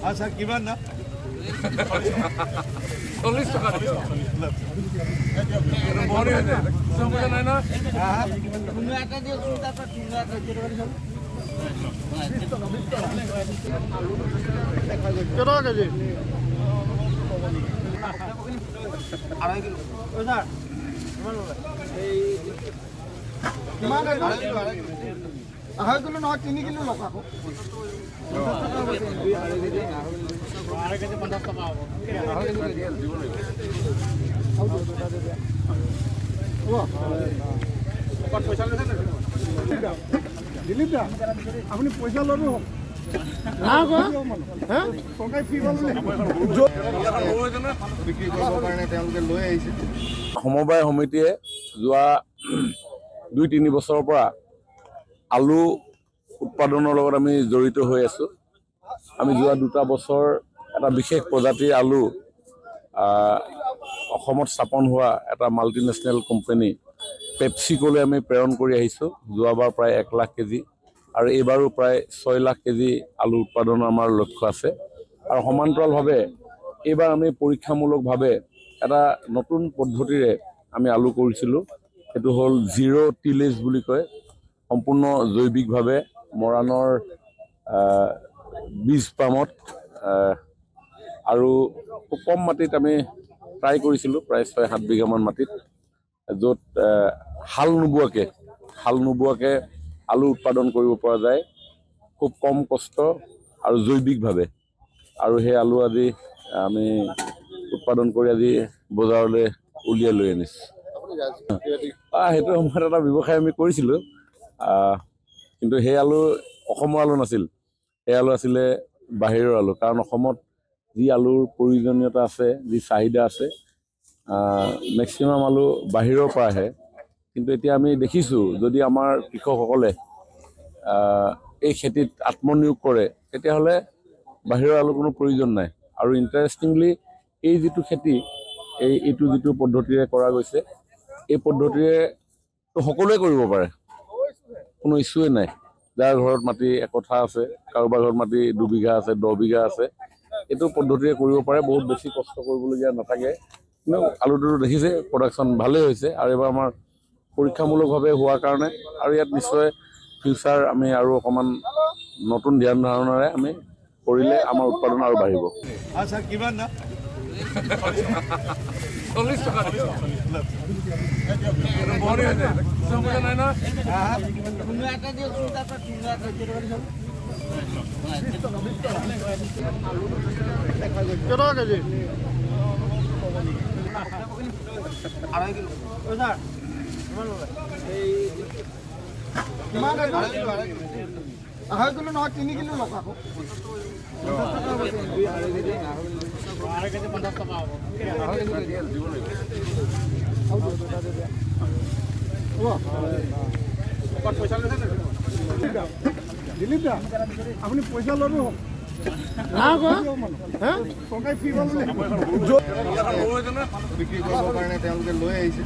আচ্ছা কিমান না 40 টকা নাই না কেটকা কেজি 2.5 কিলো স্যার কিমান 2.5 কিলো নহয় 3 কিলো লওক আকৌ 2.5 কেজি 50 টকা হ'ব 2.5 কেজি দিব লাগিব পইচা লৈছে দিলীপ দা আপুনি পইচা ল'ব সমবায় সমিতিয়ে যোৱা 2-3 বছৰৰ পৰা আলু উৎপাদনৰ লগত আমি জড়িত হৈ আছো। আমি যোৱা 2টা বছৰ এটা বিশেষ প্ৰজাতিৰ আলু অসমত স্থাপন হোৱা এটা মাল্টিনেশ্যনেল কোম্পানী পেপচিকোলৈ আমি প্ৰেৰণ কৰি আহিছোঁ। যোৱাবাৰ প্ৰায় 1 লাখ কেজি আৰু এইবাৰো প্ৰায় 6 লাখ কেজি আলু উৎপাদনৰ আমাৰ লক্ষ্য আছে। আৰু সমান্তৰালভাৱে এইবাৰ আমি পৰীক্ষামূলকভাৱে এটা নতুন পদ্ধতিৰে আমি আলু কৰিছিলোঁ। সেইটো হ'ল জিৰ' টিলেজ বুলি কয়। সম্পূৰ্ণ জৈৱিকভাৱে মৰাণৰ বীজ পামত আৰু খুব কম মাটিত আমি ট্ৰাই কৰিছিলোঁ, প্ৰায় 6-7 বিঘামান মাটিত, য'ত হাল নোবোৱাকৈ আলু উৎপাদন কৰিব পৰা যায় খুব কম কষ্ট আৰু জৈৱিকভাৱে। আৰু সেই আলু আজি আমি উৎপাদন কৰি আজি বজাৰলৈ উলিয়াই লৈ আনিছোঁ। সেইটো সময়ত এটা ব্যৱসায় আমি কৰিছিলোঁ, কিন্তু সেই আলু অসমৰ আলু নাছিল, সেই আলু আছিলে বাহিৰৰ আলু। কাৰণ অসমত যি আলুৰ প্ৰয়োজনীয়তা আছে, যি চাহিদা আছে, মেক্সিমাম আলু বাহিৰৰ পৰা আহে। কিন্তু এতিয়া আমি দেখিছোঁ যদি আমাৰ কৃষকসকলে এই খেতিত আত্মনিয়োগ কৰে তেতিয়াহ'লে বাহিৰৰ আলু কোনো প্ৰয়োজন নাই। আৰু ইণ্টাৰেষ্টিংলি এই যিটো খেতি এইটো যিটো পদ্ধতিৰে কৰা গৈছে, এই পদ্ধতিৰে সকলোৱে কৰিব পাৰে, কোনো ইছ্যুৱে নাই। যাৰ ঘৰত মাটি 1 কঠা আছে, কাৰোবাৰ ঘৰত মাটি 2 বিঘা আছে, 10 বিঘা আছে, এইটো পদ্ধতিৰে কৰিব পাৰে, বহুত বেছি কষ্ট কৰিবলগীয়া নাথাকে। কিন্তু আলুটো দেখিছে প্ৰডাকশ্যন ভালেই হৈছে আৰু এইবাৰ আমাৰ পৰীক্ষামূলকভাৱে হোৱাৰ কাৰণে আৰু ইয়াত নিশ্চয় ফিউচাৰ আমি আৰু অকণমান নতুন ধ্যান ধাৰণাৰে আমি কৰিলে আমাৰ উৎপাদন আৰু বাঢ়িব। আচ্ছা কিমান না 40 টকা নাই না কেটকা কেজি 2.5 কিলো স্যার কিমান 2.5 কিলো নহয় 3 কিলো লওক আকৌ 2.5 কেজি 50 টকা হ'ব 2.5 কেজি দিব লাগিব পইচা লৈছে দিলীপ দা আপুনি পইচা ল'ব বিক্ৰী কৰিবৰ কাৰণে তেওঁলোকে লৈ আহিছে।